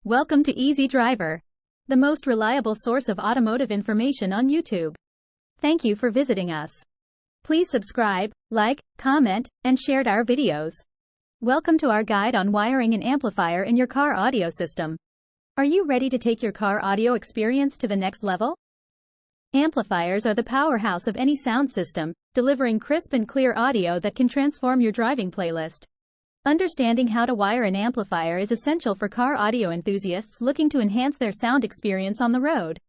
Welcome to Easy Driver, the most reliable source of automotive information on YouTube. Thank you for visiting us. Please subscribe, like, comment, and share our videos. Welcome to our guide on wiring an amplifier in your car audio system. Are you ready to take your car audio experience to the next level? Amplifiers are the powerhouse of any sound system, delivering crisp and clear audio that can transform your driving playlist. Understanding how to wire an amplifier is essential for car audio enthusiasts looking to enhance their sound experience on the road.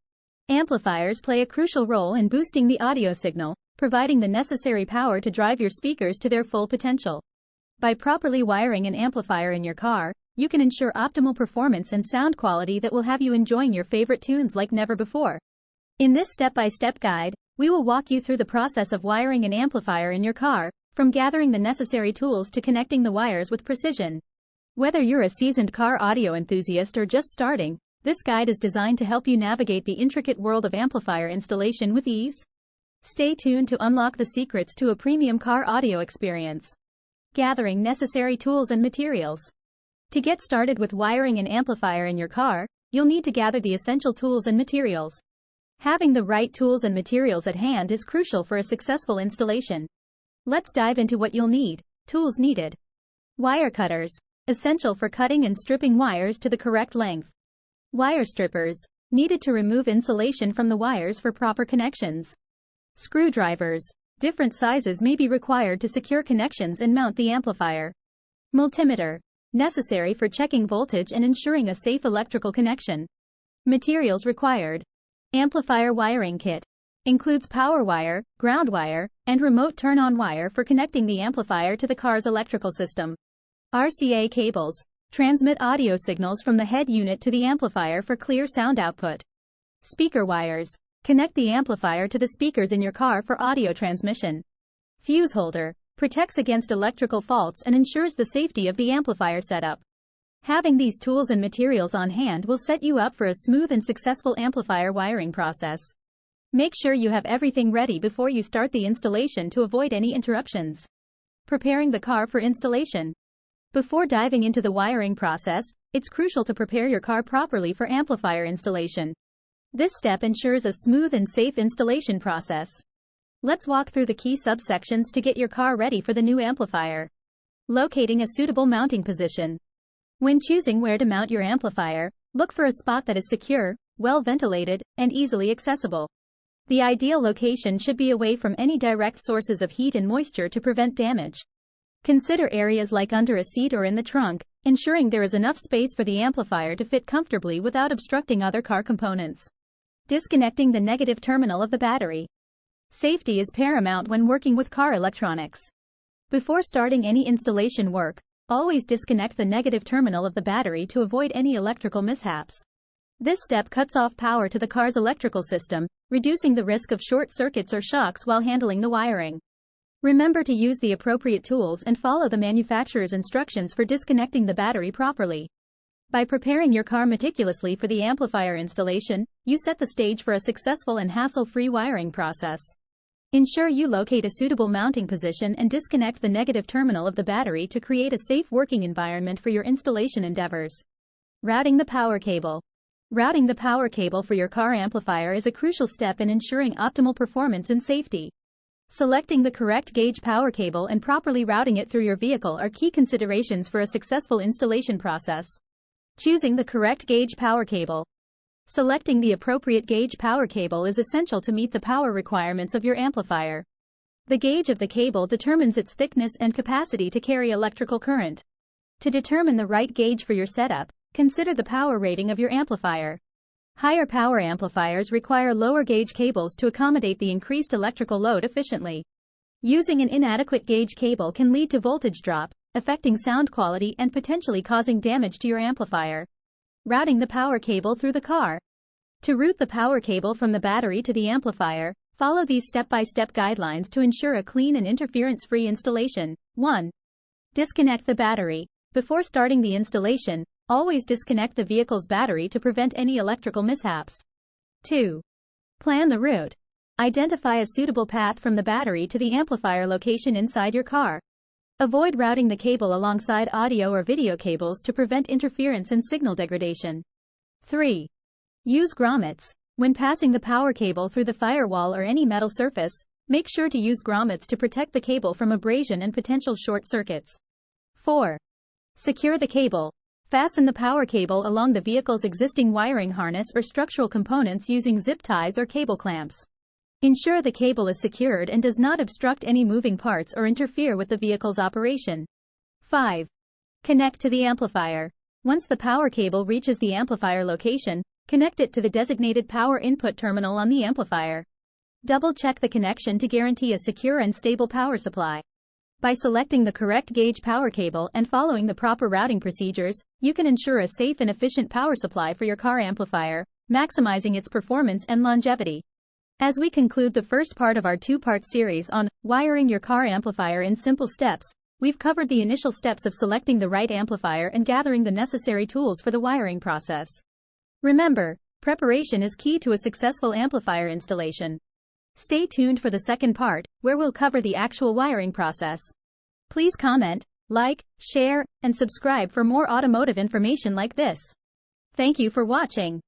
Amplifiers play a crucial role in boosting the audio signal, providing the necessary power to drive your speakers to their full potential. By properly wiring an amplifier in your car, you can ensure optimal performance and sound quality that will have you enjoying your favorite tunes like never before. In this step-by-step guide, we will walk you through the process of wiring an amplifier in your car, from gathering the necessary tools to connecting the wires with precision. Whether you're a seasoned car audio enthusiast or just starting, this guide is designed to help you navigate the intricate world of amplifier installation with ease. Stay tuned to unlock the secrets to a premium car audio experience. Gathering necessary tools and materials. To get started with wiring an amplifier in your car, you'll need to gather the essential tools and materials. Having the right tools and materials at hand is crucial for a successful installation. Let's dive into what you'll need. Tools needed. Wire cutters, essential for cutting and stripping wires to the correct length. Wire strippers, needed to remove insulation from the wires for proper connections. Screwdrivers, different sizes may be required to secure connections and mount the amplifier. Multimeter, necessary for checking voltage and ensuring a safe electrical connection. Materials required. Amplifier wiring kit. Includes power wire, ground wire, and remote turn-on wire for connecting the amplifier to the car's electrical system. RCA cables. Transmit audio signals from the head unit to the amplifier for clear sound output. Speaker wires. Connect the amplifier to the speakers in your car for audio transmission. Fuse holder. Protects against electrical faults and ensures the safety of the amplifier setup. Having these tools and materials on hand will set you up for a smooth and successful amplifier wiring process. Make sure you have everything ready before you start the installation to avoid any interruptions. Preparing the car for installation. Before diving into the wiring process, it's crucial to prepare your car properly for amplifier installation. This step ensures a smooth and safe installation process. Let's walk through the key subsections to get your car ready for the new amplifier. Locating a suitable mounting position. When choosing where to mount your amplifier, look for a spot that is secure, well ventilated, and easily accessible. The ideal location should be away from any direct sources of heat and moisture to prevent damage. Consider areas like under a seat or in the trunk, ensuring there is enough space for the amplifier to fit comfortably without obstructing other car components. Disconnecting the negative terminal of the battery. Safety is paramount when working with car electronics. Before starting any installation work, always disconnect the negative terminal of the battery to avoid any electrical mishaps. This step cuts off power to the car's electrical system, reducing the risk of short circuits or shocks while handling the wiring. Remember to use the appropriate tools and follow the manufacturer's instructions for disconnecting the battery properly. By preparing your car meticulously for the amplifier installation, you set the stage for a successful and hassle-free wiring process. Ensure you locate a suitable mounting position and disconnect the negative terminal of the battery to create a safe working environment for your installation endeavors. Routing the power cable. Routing the power cable for your car amplifier is a crucial step in ensuring optimal performance and safety. Selecting the correct gauge power cable and properly routing it through your vehicle are key considerations for a successful installation process. Choosing the correct gauge power cable. Selecting the appropriate gauge power cable is essential to meet the power requirements of your amplifier. The gauge of the cable determines its thickness and capacity to carry electrical current. To determine the right gauge for your setup, consider the power rating of your amplifier. Higher power amplifiers require lower gauge cables to accommodate the increased electrical load efficiently. Using an inadequate gauge cable can lead to voltage drop, affecting sound quality and potentially causing damage to your amplifier. Routing the power cable through the car. To route the power cable from the battery to the amplifier, follow these step-by-step guidelines to ensure a clean and interference-free installation. 1. Disconnect the battery. Before starting the installation, always disconnect the vehicle's battery to prevent any electrical mishaps. 2. Plan the route. Identify a suitable path from the battery to the amplifier location inside your car. Avoid routing the cable alongside audio or video cables to prevent interference and signal degradation. 3. Use grommets. When passing the power cable through the firewall or any metal surface, make sure to use grommets to protect the cable from abrasion and potential short circuits. 4. Secure the cable. Fasten the power cable along the vehicle's existing wiring harness or structural components using zip ties or cable clamps. Ensure the cable is secured and does not obstruct any moving parts or interfere with the vehicle's operation. 5. Connect to the amplifier. Once the power cable reaches the amplifier location, connect it to the designated power input terminal on the amplifier. Double-check the connection to guarantee a secure and stable power supply. By selecting the correct gauge power cable and following the proper routing procedures, you can ensure a safe and efficient power supply for your car amplifier, maximizing its performance and longevity. As we conclude the first part of our two-part series on wiring your car amplifier in simple steps, we've covered the initial steps of selecting the right amplifier and gathering the necessary tools for the wiring process. Remember, preparation is key to a successful amplifier installation. Stay tuned for the second part, where we'll cover the actual wiring process. Please comment, like, share, and subscribe for more automotive information like this. Thank you for watching.